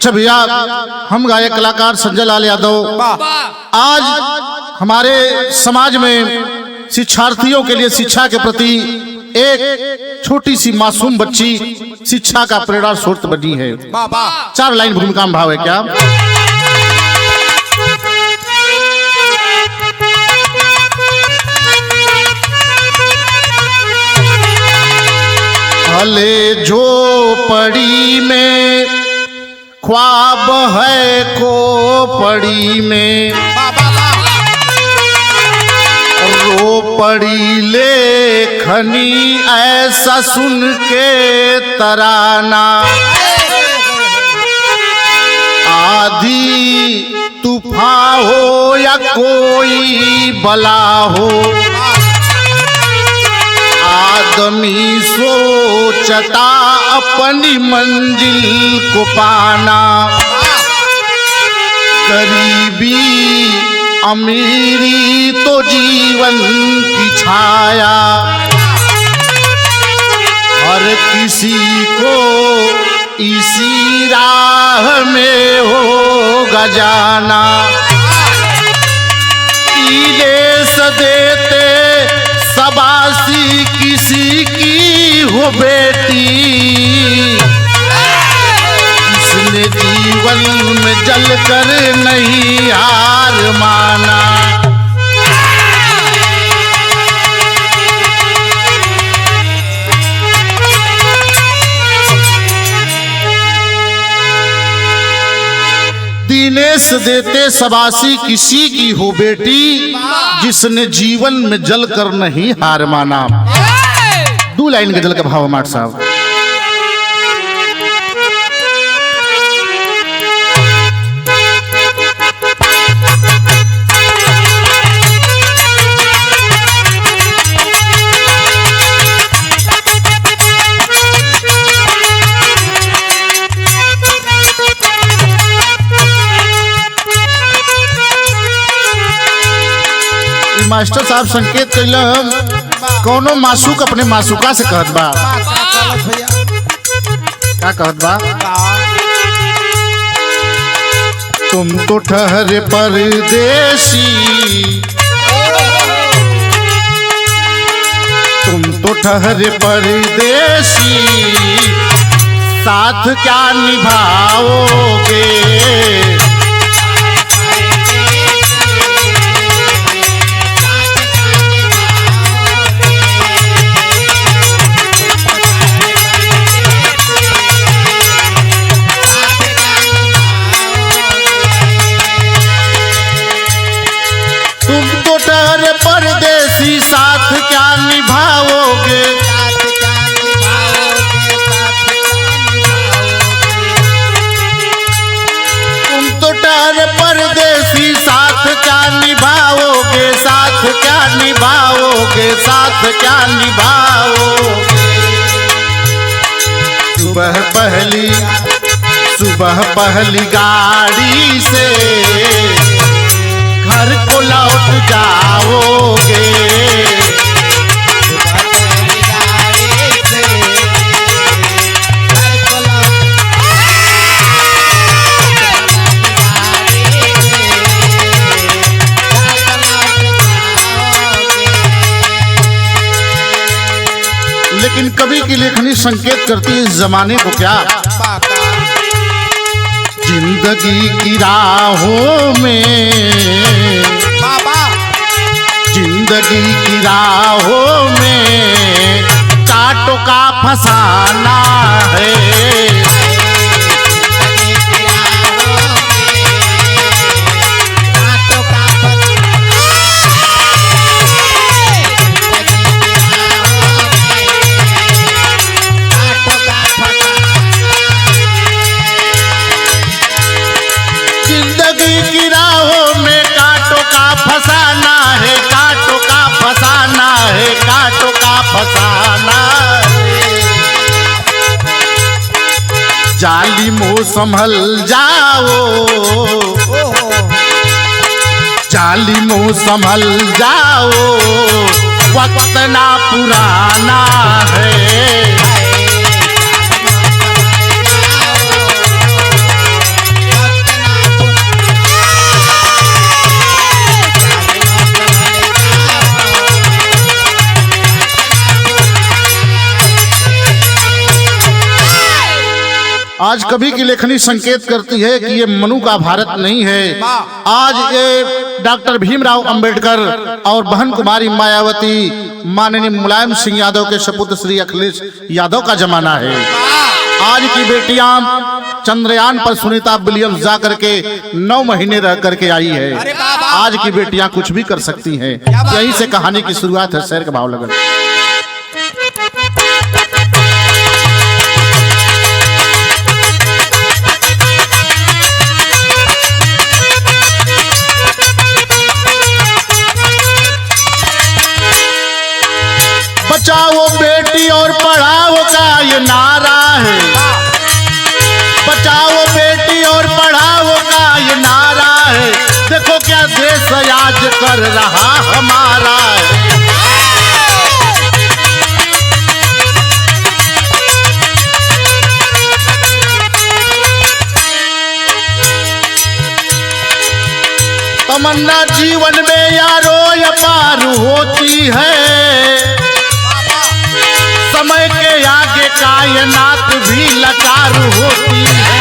अच्छा भैया, हम गायक कलाकार संजय लाल यादव आज हमारे समाज में शिक्षार्थियों के लिए शिक्षा के प्रति एक छोटी सी मासूम बच्ची शिक्षा का प्रेरणा स्रोत बनी है। 4 लाइन भूमिका में भाव है क्या? भले झोपड़ी में ख्वाब है खोपड़ी में, रोपड़ी लेखनी ऐसा सुन के तराना, आधी तूफान हो या कोई बला हो, आदमी सोचता अपनी मंजिल को पाना, गरीबी अमीरी तो जीवन की छाया, हर किसी को इसी राह में होगा जाना, ईले सदेते सबासी किसी की हो बेटी, इसने जीवन में जलकर नहीं हार माना। दिनेश देते सबासी किसी की हो बेटी, जिसने जीवन में जल कर नहीं हार माना। 2 लाइन गजल का भाव माट साहब। मास्टर साहब संकेत कैलम कौनो मासूक अपने मासूका से कहत बा, क्या कहत बा? तुम तो ठहरे परदेसी, तुम तो ठहरे परदेसी, साथ क्या निभाओगे, परदेसी साथ क्या निभाओगे, तुम तो ठहरे परदेसी साथ क्या निभाओगे, साथ क्या निभाओगे, साथ क्या निभाओगे। सुबह पहली गाड़ी से घर को लौट जाओगे, लेकिन कवि की लेखनी संकेत करती है इस जमाने को क्या? जिंदगी की राहों में, जिंदगी की राहों में कांटों का फसाना है, फसाना है, कांटों का फसाना है, कांटों का फसाना है। जालिमों संभल जाओ, जालिमों संभल जाओ, वक्त ना पुराना है। आज कवि की लेखनी संकेत करती है कि ये मनु का भारत नहीं है। आज ये डॉक्टर भीमराव अंबेडकर और बहन कुमारी मायावती, माननीय मुलायम सिंह यादव के सपुत्र श्री अखिलेश यादव का जमाना है। आज की बेटियां चंद्रयान पर सुनीता विलियम्स जा करके 9 महीने रह करके आई है। आज की बेटियां कुछ भी कर सकती हैं। यहीं से कहानी की शुरुआत है। शेर का भाव लगन। बचाओ बेटी और पढ़ाओ का ये नारा है। बचाओ बेटी और पढ़ाओ का ये नारा है। देखो क्या देश आज कर रहा हमारा है। तमन्ना जीवन में यारो अपार होती है। समय के आगे कायनात भी लाचार होती है।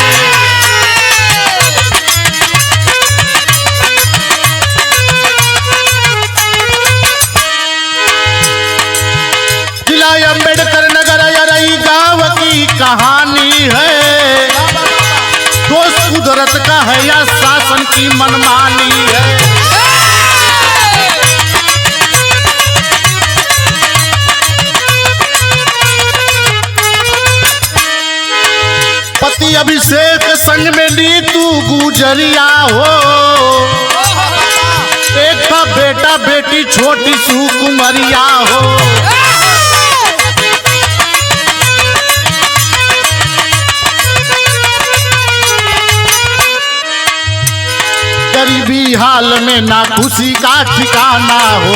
जिला अम्बेडकर नगर अरई गांव की कहानी है। दोस्त कुदरत का है या शासन की मनमानी है। पति अभिषेक संग में नीतू गुजरिया हो। एक था बेटा बेटी छोटी सुकुमरिया हो। गरीबी हाल में ना खुशी का ठिकाना हो।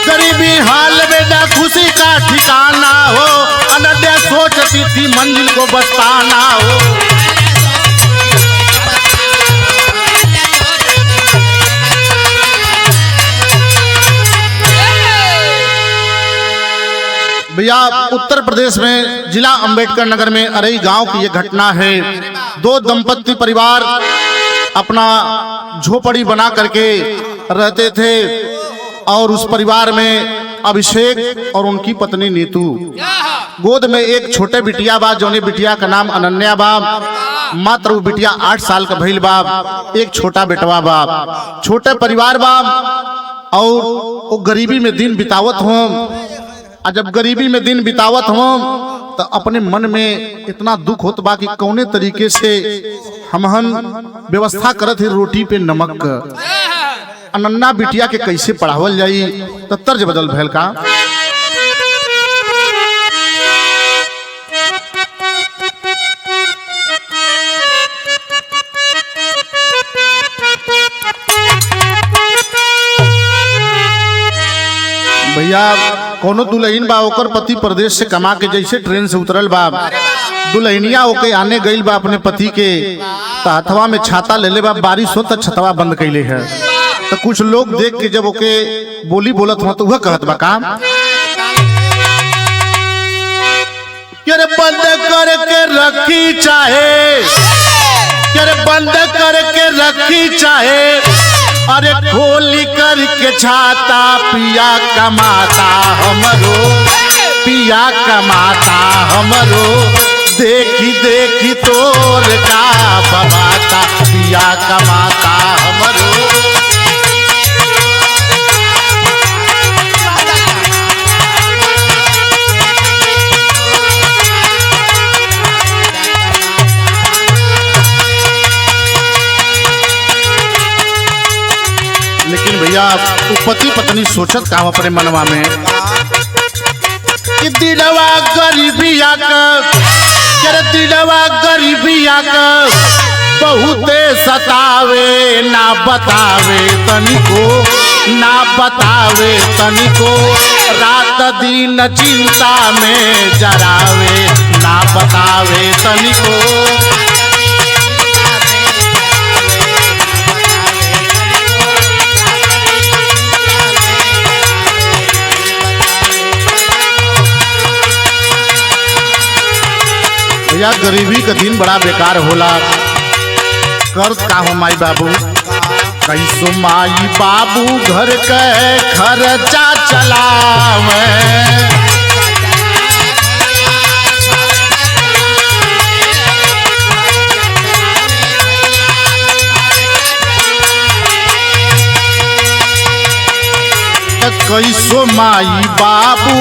गरीबी हाल में ना खुशी का ठिकाना हो। अनन्या सोचती थी मंजिल को बस पाना हो। भैया उत्तर प्रदेश में जिला अंबेडकर नगर में अरई गांव की यह घटना है। 2 दंपत्ति परिवार अपना झोपड़ी बना करके रहते थे और उस परिवार में अभिषेक और उनकी पत्नी नीतू, गोद में एक छोटे बिटिया बा। जौने बिटिया का नाम अनन्या बा। मात्र वो बिटिया 8 साल का भइल बा। एक छोटा बेटवा बा। छोटे परिवार बा और वो गरीबी में दिन बितावत हो। और जब गरीबी में दिन बितावत हो तो अपने मन में इतना दुख होत बा कि कौने तरीके से हमहन व्यवस्था करत है रोटी पे नमक। अनन्या बिटिया के कैसे पढ़ावल जाई तो तर्ज बदल भैल का। भैया कोनो दुल्हन बा, ओकर पति प्रदेश से कमा के जैसे ट्रेन से उतरल बा। दुल्हनिया ओके आने गईल बा अपने पति के, तो हथवा में छाता ले ले बा। बारिश हो तो छतवा बंद कैले है। तो कुछ लोग देख के जब ओके बोली बोलत हो तो वह कहत बा काम यार बंद करके रखी चाहे, यार बंद करके रखी चाहे। अरे खोली करके छाता पिया कमाता हमरो, पिया कमाता हमरो। देखी देखी तोर का बबाता पिया कमाता हमरो। लेकिन भैया पति पत्नी सोचत का अपने मनवा में कि दिलवा गरीबिया का, दिलवा गरीबिया का बहुते सतावे। ना बतावे तनिको, ना बतावे तनिको। रात दिन चिंता में जरावे। ना बतावे तनिको। भैया गरीबी का दिन बड़ा बेकार होला। कर का हो माई बाबू, कैसो माई बाबू घर के खर्चा चलावे। कैसो माई बाबू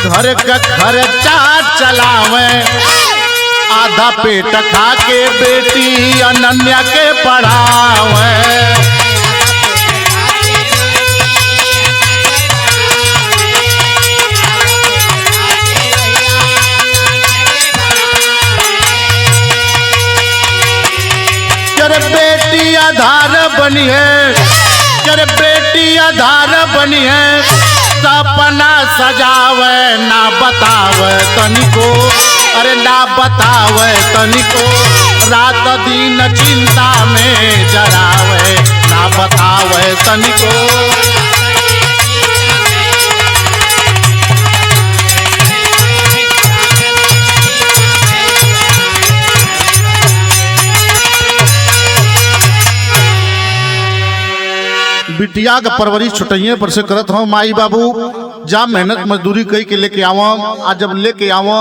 घर का खर्चा चलावे। आधा पेट खा के बेटी अनन्या के पढ़ावे। जरे बेटी आधार बनी है, जरे बेटी आधार बनी है, सपना सजावे ना बतावे तनिको। अरे ना बतावे तनिको, रात दिन चिंता में जरावे ना बतावे तनिको। बिटिया का परवरिश छुटैये पर से करत हो माई बाबू। जा मेहनत मजदूरी कई के लेके आवा, आज जब लेके आवा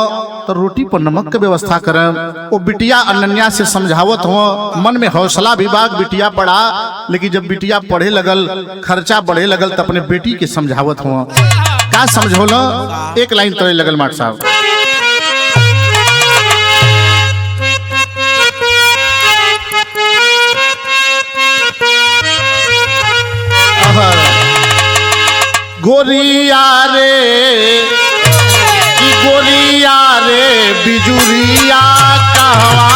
तो रोटी पर नमक के व्यवस्था करें। वो बिटिया अनन्या से समझावत हो, मन में हौसला विभाग बिटिया पढ़ा, लेकिन जब बिटिया पढ़े लगल, खर्चा बढ़े लगल तो अपने बेटी के समझावत हो। का समझौला, एक लाइन तोड़े लगल माट साहब। गोरिया रे की गोरिया रे बिजुरिया कहवा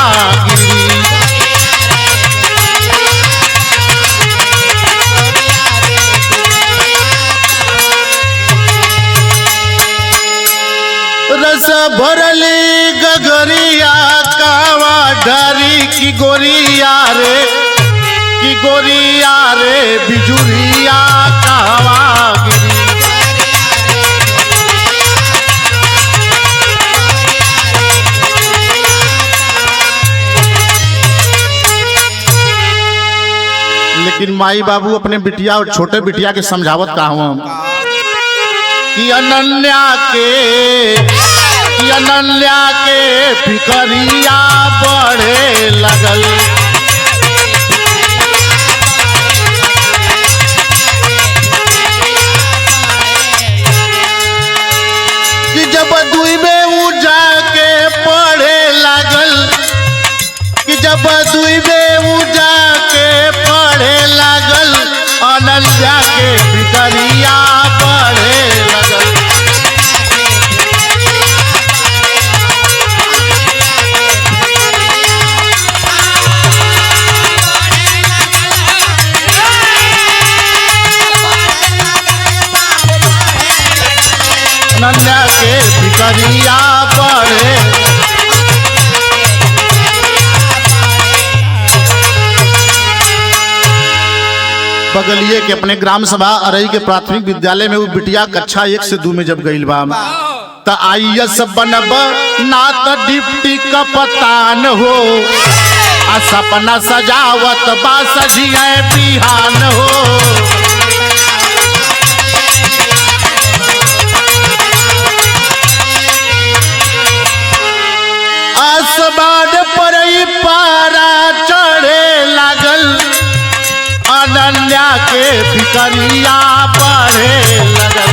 गिरी। रस भरली गगरिया कहवा डरी की गोरिया रे, की गोरिया रे बिजुरिया कहवा गिरी। लेकिन माई बाबू अपने बिटिया और छोटे बिटिया के समझावत का हूं कि अनन्या के फिकरिया बढ़े लगल। कि जब दुई में उजा के पढ़े लगल, कि जब दुई में उजा के पढ़े लगल, अनन्या के फिकरिया बढ़े लगल। अनन्या के फिकरिया बढ़े। बगलिए के अपने ग्राम सभा अरई के प्राथमिक विद्यालय में वो बिटिया कक्षा 1 से 2 में जब गईल बा त आईएएस बनब ना त डिप्टी कप्तान हो। आ सपना सजावत बा सजिए बिहान हो। आसमान पर ही पारा चढ़े लागल, अनन्या के फिकरिया बढ़े लगल।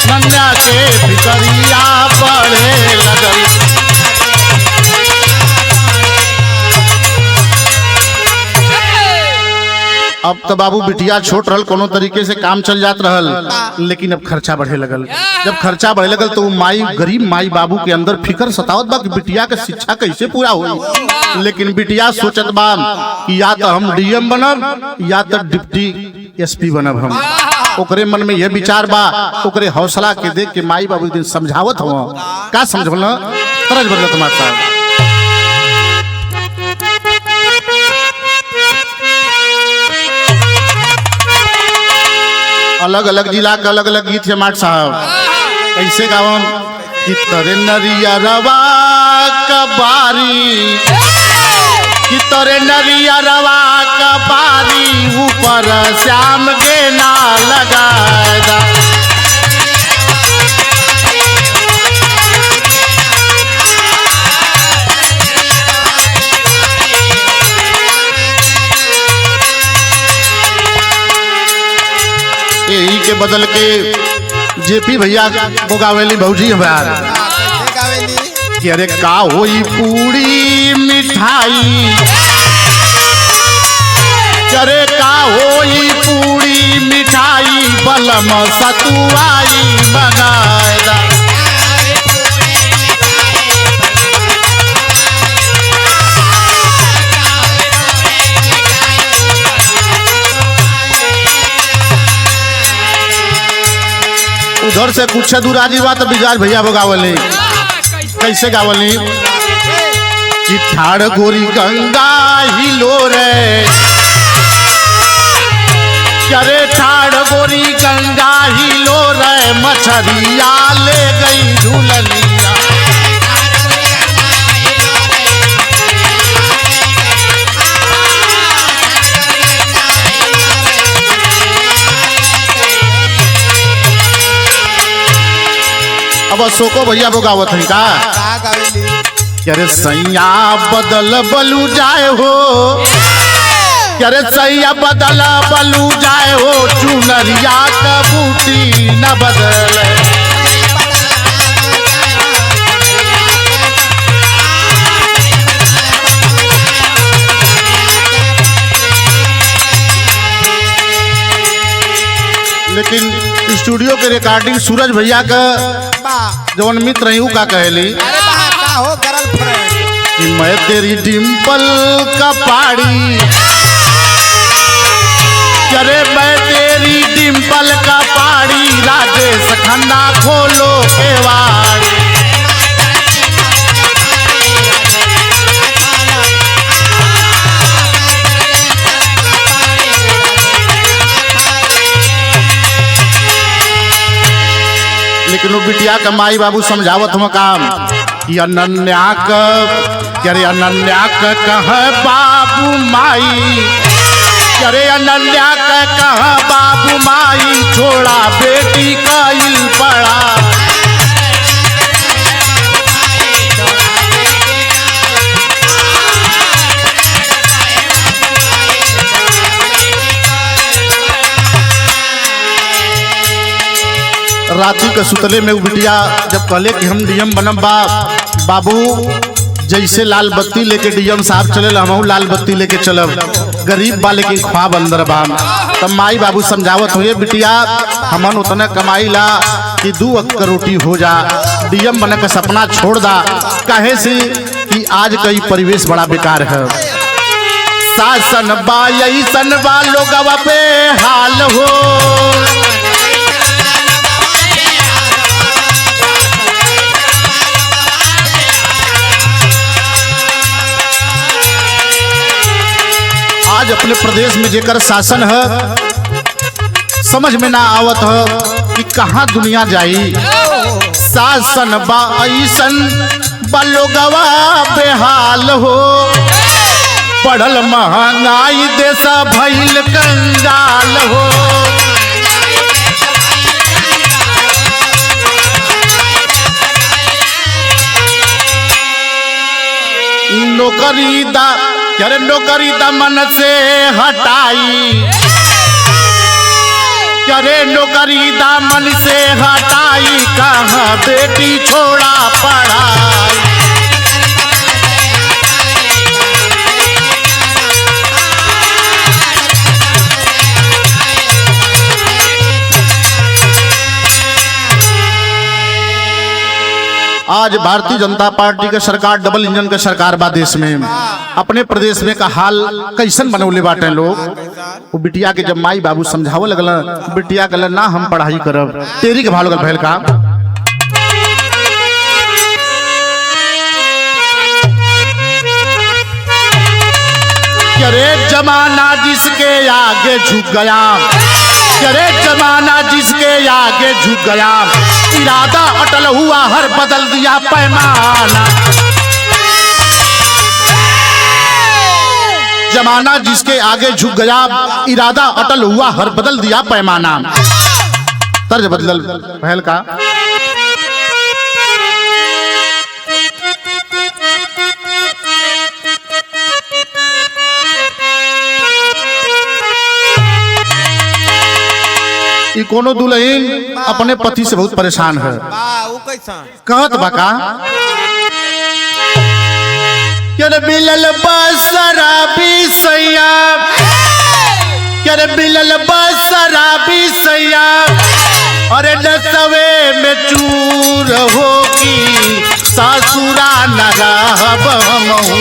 अनन्या के फिकरिया बढ़े लगल। अब तो बाबू बिटिया छोट रहल, कोनो तरीके से काम चल जात रहल, लेकिन अब खर्चा बढ़े लगल। जब खर्चा बढ़े लगल तो माई, गरीब माई बाबू के अंदर फिकर सतावत बा कि बिटिया के शिक्षा कैसे पूरा होई। लेकिन बिटिया सोचत बा कि या तो हम डीएम बनब या तो डिप्टी एसपी बनब। हम ओकरे मन में यह विचार बा, ओकरे हौसला के देख के माई बाबू दिन समझावत हो। का समझल तरज बदल तुम्हारे साहब। अलग अलग जिला का अलग अलग गीत है माट साहब। ऐसे गावन कि तोरे नरिया रवा कबारी, कि तोरे नरिया रवा कबारी ऊपर श्याम गेना लगाएगा। यही के बदल के जेपी भैया बोगावेली भौजी हमारा कि अरे का होई पूरी मिठाई, अरे का होई पूरी मिठाई बलम सतुआई बनाएगा। उधर से कुछ दूर आजी बात बिगाड़ भैया गावली कैसे गावली कि ठाड़ गोरी गंगा हिलो रे, अरे ठाड़ गोरी गंगा हिलो रे मछरिया ले गई झूलनिया। अब अशोको भैया वो गावत है का अरे सैया बदल बलू जाए हो, अरे सैया बदल बलू जाए हो चुनरिया का बूटी न बदले। लेकिन स्टूडियो के रिकॉर्डिंग सूरज भैया का जवन मित्र है का कहली कि मैं तेरी डिम्पल का पाड़ी, अरे मैं तेरी डिम्पल का पाड़ी राजेश खन्ना खोलो केवाड़ी। लेकिन वो बिटिया का माई बाबू समझावत हम काम कि अनन्या अरे अनन्या कह बाबू माई, अरे अनन्या कह बाबू माई छोड़ा बेटी कईल पड़ा। राती के सुतले में बिटिया जब कहले कि हम डीएम बनम बाबू, जैसे लाल बत्ती लेके डीएम साहब चले हम लाल बत्ती लेके चलब, गरीब बा लेकिन ख्वाब अंदर बा। तब माई बाबू समझावत हुए बिटिया हमन उतना कमाई ला कि 2 वक्त का रोटी हो जा, डीएम बने का सपना छोड़ दा। काहे से कि आज कई परिवेश बड़ा बेकार है, शासन बा ऐसन बा लोगवा पे हाल हो। आज अपने प्रदेश में जेकर शासन है समझ में ना आवत है कि कहाँ दुनिया जाई। शासन बा ऐसन बलोगवा बेहाल हो, पढ़ल महंगाई देश भइल कंगाल हो। नौकरी दा अरे नौकरी दमन से हटाई, अरे नौकरी दामन से हटाई कहाँ बेटी छोड़ा पढ़ाई। आज भारतीय जनता पार्टी का सरकार डबल इंजन का सरकार बा देश में। अपने प्रदेश में का हाल कैसन बनौले बाटे लोग। वो बिटिया के जब माई बाबू समझावे लगल, बिटिया कहल ना हम पढ़ाई करब, तेरी के भाव लगल भैल का। अरे जमाना जिसके आगे झुक गया, अरे जमाना जिसके आगे झुक गया, इरादा अटल हुआ, हर बदल दिया पैमाना। जमाना जिसके आगे झुक गया, इरादा अटल हुआ, हर बदल दिया पैमाना। तर्ज बदल पहल का। कोनो दुल्हन अपने पति से बहुत परेशान है। कहत बका बिलल बसराबी सैया, बिलल बसराबी सैया, अरे नसवे में चूर होगी, सासुरा न रहब हमहू,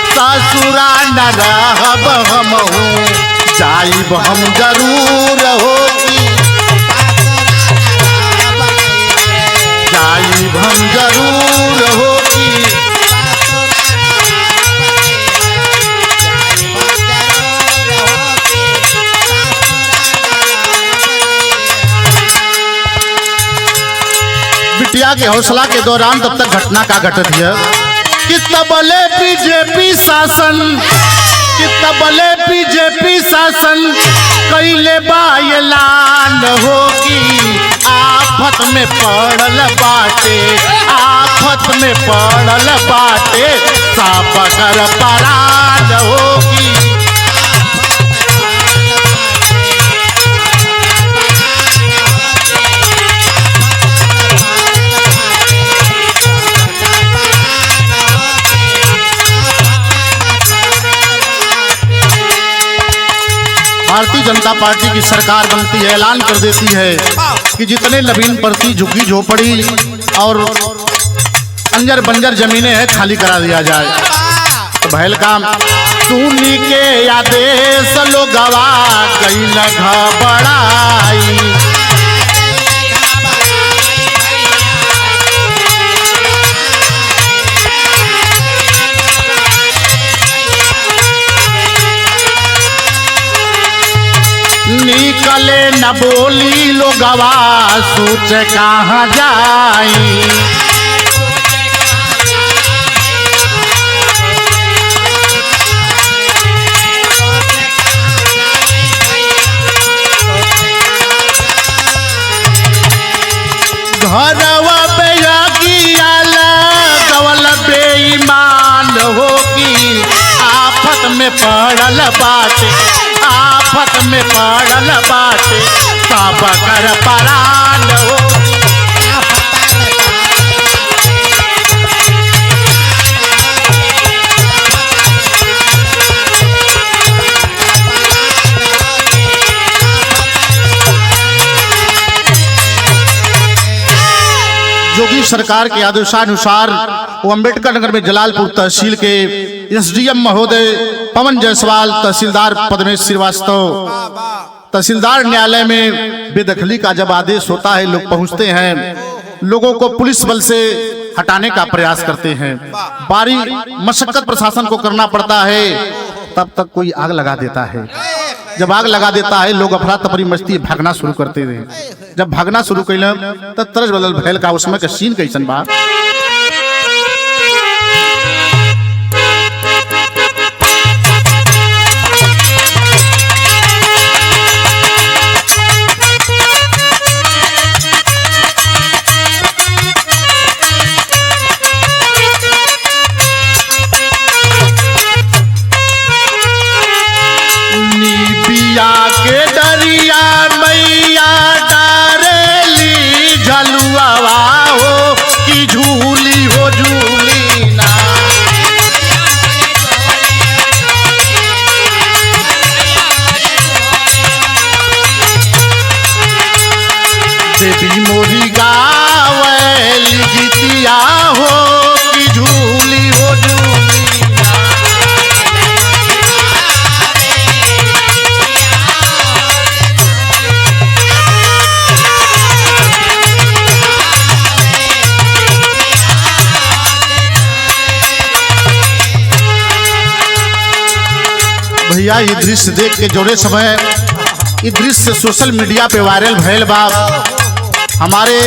सासुरा न रहब हमहू, जाइब हम जरूर होगी, जाइब हम जरूर होगी। बिटिया के हौसला के दौरान तब तक घटना का घटत है कि तबले बीजेपी शासन, कि तबले बीजेपी शासन कैले बायलान होगी, आफत में पड़ल बाटे, आफत में पड़ल बाटे, साबकर परान होगी। भारतीय जनता पार्टी की सरकार बनती है, ऐलान कर देती है कि जितने नवीन प्रति झुग्गी झोपड़ी और अंजर बंजर जमीनें हैं खाली करा दिया जाए। तो भैल काम सुनी के आदेश लोगवा कैल घबराई, निकले न बोली लोगवा सोच कहाँ जाई, घरवा बेगिया लगवल बेईमान होगी, आफत में पड़ल बाटे, आफत में पड़ल बाटे, साबकर परान होगी। योगी सरकार के आदेशानुसार वो अम्बेडकर नगर में जलालपुर तहसील के एसडीएम महोदय पवन जायसवाल, तहसीलदार पद्मेश श्रीवास्तव, तहसीलदार न्यायालय में बेदखली का जब आदेश होता है, लोग पहुंचते हैं, लोगों को पुलिस बल से हटाने का प्रयास करते हैं। भारी मशक्कत प्रशासन को करना पड़ता है, तब तक कोई आग लगा देता है। जब आग लगा देता है, लोग अफरा तफरी मस्ती भागना शुरू करते हैं। जब भागना शुरू कैल तब तरज बदल भैल का उसमें का सीन कैसन बा। के दरिया मैया डारेली झलुआ हो कि झूली हो झूली ना, देवी मोरी गावली गीतिया हो कि झूली हो झूली ना। भैया ये दृश्य देख के जोड़े समय ये दृश्य सोशल मीडिया पे वायरल भैल बा। हमारे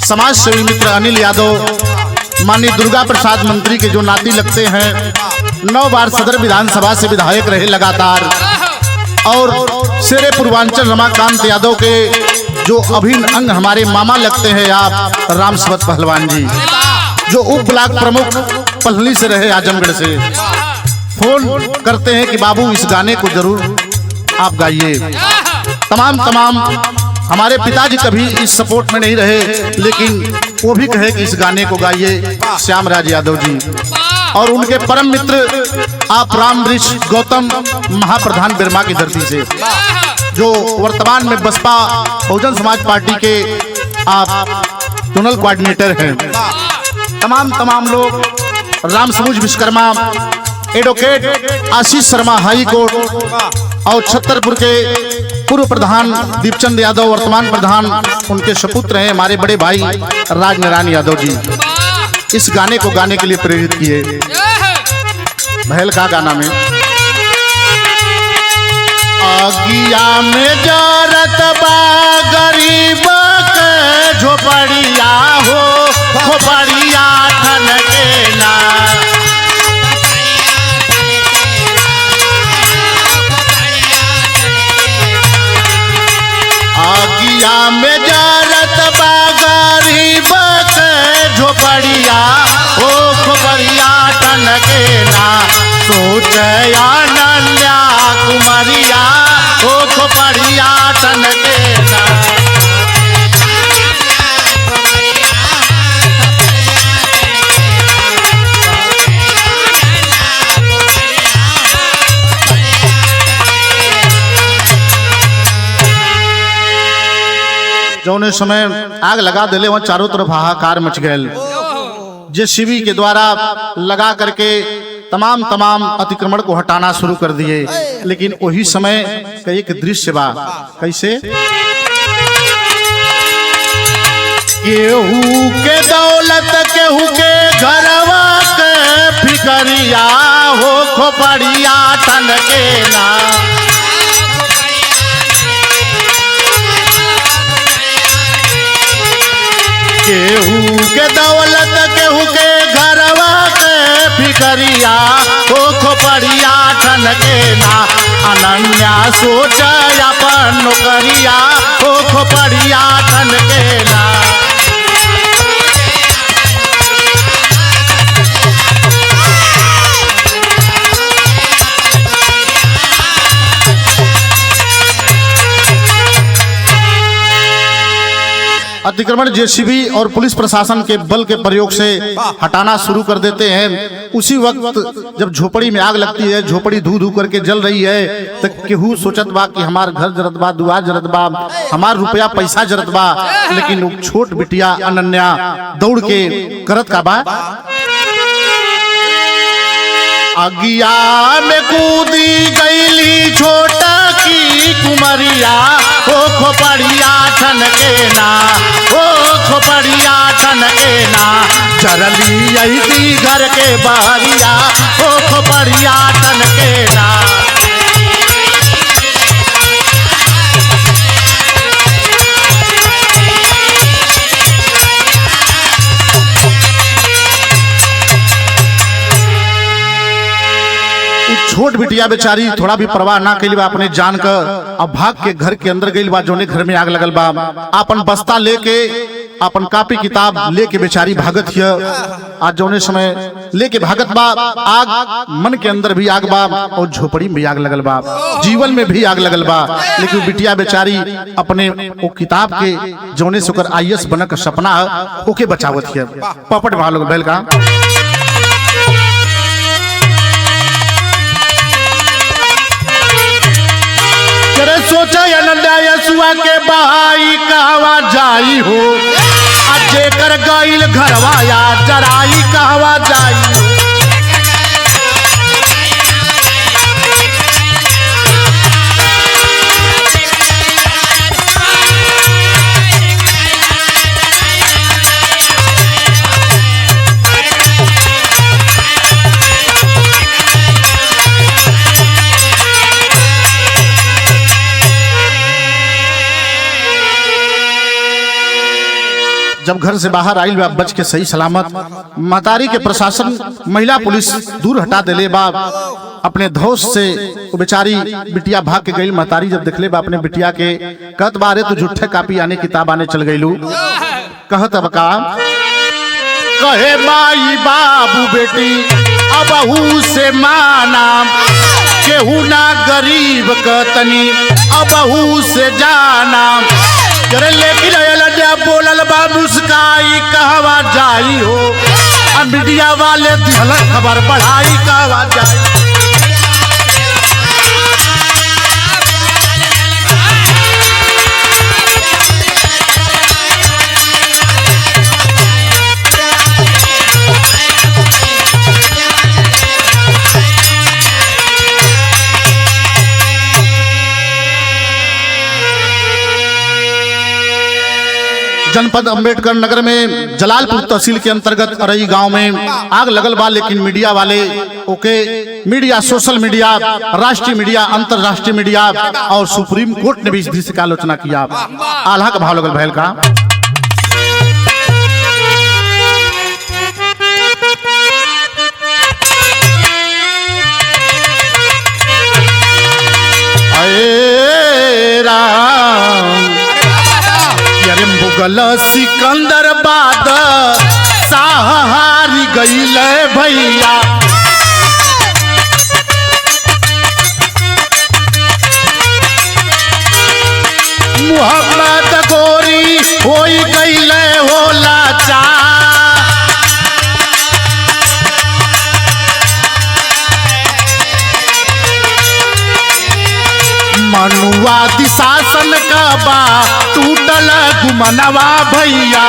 समाज सेवी मित्र अनिल यादव माननीय दुर्गा प्रसाद मंत्री के जो नाती लगते हैं, 9 बार सदर विधानसभा से विधायक रहे लगातार, और शेरे पूर्वांचल रमाकांत यादव के जो अभिन्न अंग हमारे मामा लगते हैं आप रामसवत पहलवान जी, जो उप ब्लॉक प्रमुख पलहली से रहे आजमगढ़ से, फोन करते हैं कि बाबू इस गाने को जरूर आप गाइए। तमाम हमारे पिताजी कभी इस सपोर्ट में नहीं रहे, लेकिन वो भी कहे कि इस गाने को गाइए श्यामराज यादव जी। और उनके परम मित्र आप राम वृक्ष गौतम महाप्रधान बिरमा की धरती से, जो वर्तमान में बसपा बहुजन समाज पार्टी के आप जोनल कोऑर्डिनेटर हैं। तमाम लोग, राम समूज विश्वकर्मा, एडवोकेट आशीष शर्मा हाई कोर्ट और छतरपुर के पूर्व प्रधान दीपचंद यादव वर्तमान प्रधान, उनके सपुत्र हैं हमारे बड़े भाई राजनारायण यादव जी, इस गाने को गाने के लिए प्रेरित किए। महल का गाना में आगिया में जारत बा गरीब के झोपड़िया हो, झोपड़िया ठन के ना, आगिया में जारत बा गरीब के झोपड़िया हो, झोपड़िया ठन के ना, सोचया नन्या कुमारिया हो, झोपड़िया ठन के ना। जौने समय आग लगा दिले वहाँ चारों तरफ हाहाकार मच गए। जेसीबी के द्वारा लगा करके तमाम अतिक्रमण को हटाना शुरू कर दिए, लेकिन वही समय का एक दृश्य बा। कैसे? केहू के दौलत केहू के घरवा के फिकरिया हो, खोपड़िया ठन के ना, केहू के दौलत केहू के घरवा के फिकरिया हो, खोपड़िया ठन के ना, अनन्या सोच अपन नौकरिया हो, खोपड़िया ठन के ना। अतिक्रमण जेसीबी और पुलिस प्रशासन के बल के प्रयोग से हटाना शुरू कर देते हैं। उसी वक्त जब झोपड़ी में आग लगती है, झोपड़ी धू धू करके जल रही है, तो केहू सोचत बा कि हमार घर जरत बा, दुआर जरत बा, हमार रुपया पैसा जरत बा, लेकिन छोट बिटिया अनन्या दौड़ के करत का बा, अगिया में कूदी गईली छोटा की कुमरिया हो, खोपड़िया ठन के ना, हो खोपड़िया ठन के ना, जरली यही घर के बहरिया हो, खोपड़िया ठन के ना। छोट बिटिया बेचारी थोड़ा भी परवाह ना कैली बा अपने जान का, अब भाग के घर के अंदर गई बा, जोने घर में आग लगल बा, अपन बस्ता लेके अपन कॉपी किताब लेके बेचारी भागत हिय। आज जोने समय लेके भागत बा, आग मन के अंदर भी आग बा और झोपड़ी में भी आग लगल बा, जीवन में भी आग लगल बा, लेकिन बिटिया बेचारी अपने वो किताब के जोने से ओकर IAS बनक सपना ओके बचावत हिय। पपट भालो बैल का सोचा यसुआ के बहाई कहवा जाई हो, अजे कर गईल घरवा या जराई कहवा जाई। जब घर से बाहर आई बा बच के सही सलामत, महतारी के प्रशासन महिला पुलिस दूर हटा देले बा। अपने धौस से वो बेचारी बिटिया भाग के गई। महतारी जब देखले बा अपने बिटिया के, कहत बारे तो झूठे कापी आने किताब आने चल गईलू। कहत अब का कहे माई बाबू बेटी अबहू से माना, केहू ना गरीब कतनी अबहू से जाना। करे लेकिन बोलल बा मुस्काई कहवा जाई हो, मीडिया वाले दिहल खबर बढ़ाई कहवा जाई। जनपद अंबेडकर नगर में जलालपुर तहसील के अंतर्गत अरई गांव में आग लगल बा। लेकिन मीडिया वाले ओके मीडिया, सोशल मीडिया, राष्ट्रीय मीडिया, अंतरराष्ट्रीय मीडिया और सुप्रीम कोर्ट ने भी इस दृश्य की आलोचना किया। आल्हा का भाव लगल भैल का मुगल सिकंदराबाद साहारी गईल भैया, मोहम्मद गोरी होई गईल होला चा। मनुवादी शासन का बा टूटल गुमनवा भैया,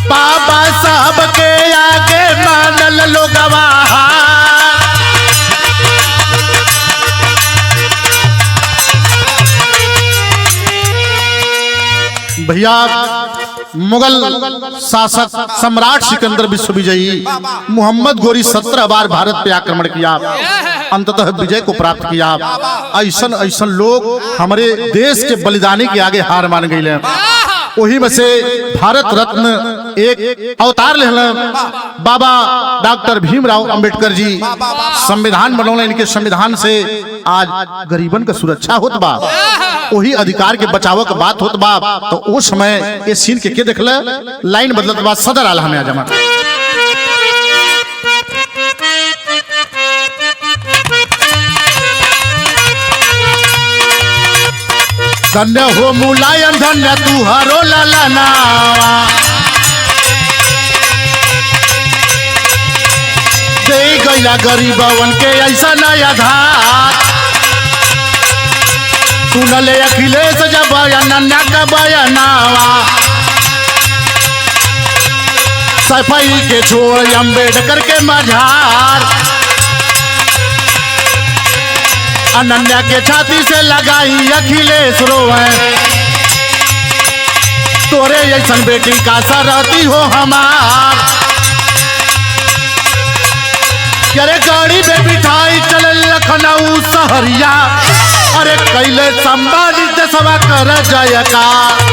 बाबा साहब के आगे मानल लोगवा। भैया मुगल शासक सम्राट सिकंदर विश्वविजयी मोहम्मद गोरी 17 बार भारत पे आक्रमण किया, अंततः विजय को प्राप्त किया। ऐसन ऐसन लोग हमारे देश के बलिदानी के आगे हार मान गए। वही में से भारत रत्न एक अवतार ले बाबा डॉक्टर भीमराव अंबेडकर जी संविधान बनौले। इनके संविधान से आज गरीबन का सुरक्षा होत बा, वही अधिकार के बचाव का बात होत बा। तो उस समय ये सीन के देख ले, लाइन बदलत बा। सदर आला हमें आजमा धन्य हो मुलायम, धन्य तू हरो लालाना। दे गया गरीबवन के ऐसा नया धार, सुनले अखिलेश जब बयान का बयानावा। सफाई के छोड़ अंबेडकर के मझार, अनन्या के छाती से लगाई अखिलेश रोए। तोरे ऐसन बेटी का सरती हो हमार, अरे गाड़ी में बिठाई चल लखनऊ सहरिया। अरे कैले संभालित सभा कर जयकार।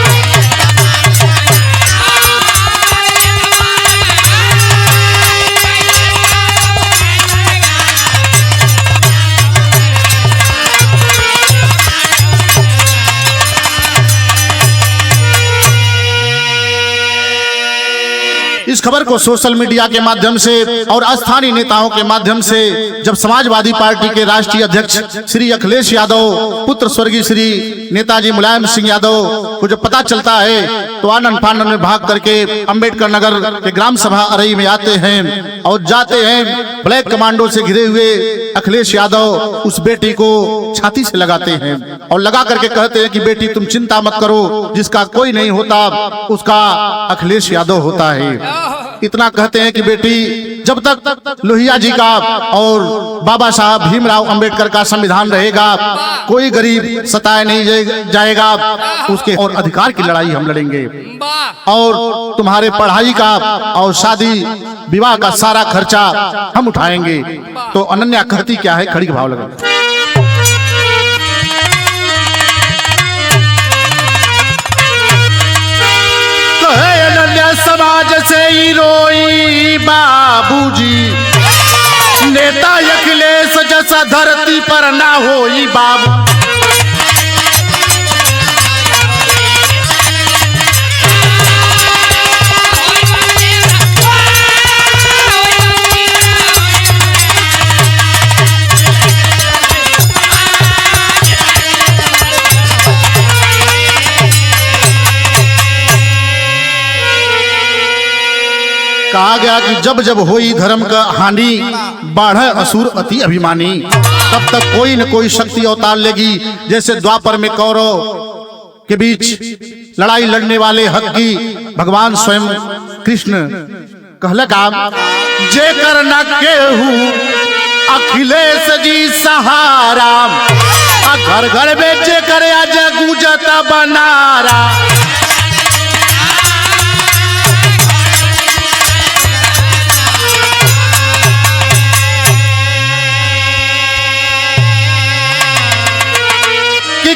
इस खबर को सोशल मीडिया के माध्यम से और स्थानीय नेताओं के माध्यम से जब समाजवादी पार्टी के राष्ट्रीय अध्यक्ष श्री अखिलेश यादव पुत्र स्वर्गीय श्री नेताजी मुलायम सिंह यादव को जब पता चलता है तो आनंद फानन में भाग करके अंबेडकर नगर के ग्राम सभा अरई में आते हैं और जाते हैं। ब्लैक कमांडो से घिरे हुए अखिलेश यादव उस बेटी को छाती से लगाते हैं और लगा करके कहते हैं कि बेटी तुम चिंता मत करो, जिसका कोई नहीं होता उसका अखिलेश यादव होता है। इतना कहते हैं कि बेटी जब तक लोहिया जी का और बाबा साहब भीमराव अंबेडकर का संविधान रहेगा कोई गरीब सताया नहीं जाएगा, उसके और अधिकार की लड़ाई हम लड़ेंगे और तुम्हारे पढ़ाई का और शादी विवाह का सारा खर्चा हम उठाएंगे। तो अनन्या कहती क्या है, खड़ी भाव लगा। रोई रोई बाबूजी, नेता अखिलेश जैसा धरती पर ना होई बाबू। कहा गया कि जब जब होई धर्म का हानि, बाढ़ असुर अति अभिमानी। तब तक कोई न कोई शक्ति अवतार लेगी। जैसे द्वापर में कौरव के बीच लड़ाई लड़ने वाले हक की भगवान स्वयं कृष्ण कहलका, जे कर न केहू अखिलेश जी सहारा, घर घर में जे करे आज गुजत बनारा।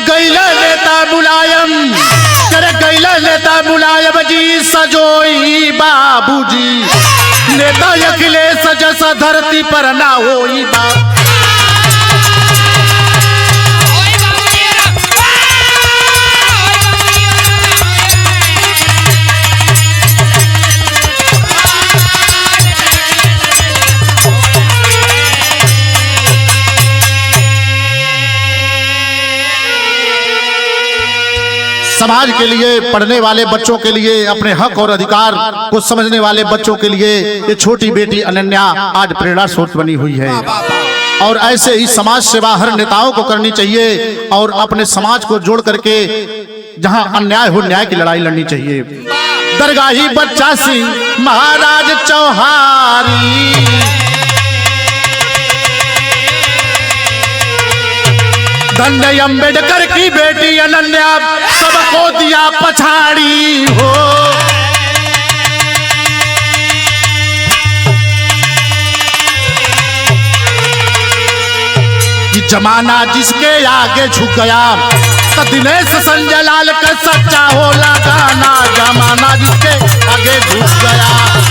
गैला नेता मुलायम, करे गैला नेता मुलायम जी सजोई बाबूजी, नेता अखिलेश जैसा धरती पर ना होई बाबू। समाज के लिए, पढ़ने वाले बच्चों के लिए, अपने हक और अधिकार को समझने वाले बच्चों के लिए ये छोटी बेटी अनन्या आज प्रेरणा स्रोत बनी हुई है। और ऐसे ही समाज सेवा हर नेताओं को करनी चाहिए और अपने समाज को जोड़ करके जहां अन्याय हो न्याय की लड़ाई लड़नी चाहिए। दरगाही बच्चा सिंह महाराज चौहारी, धन्य अम्बेडकर की बेटी अनन्या सबको दिया पछाड़ी हो। कि जमाना जिसके आगे झुक गया, तो दिनेश संजय लाल का सच्चा होला गाना, जमाना जिसके आगे झुक गया।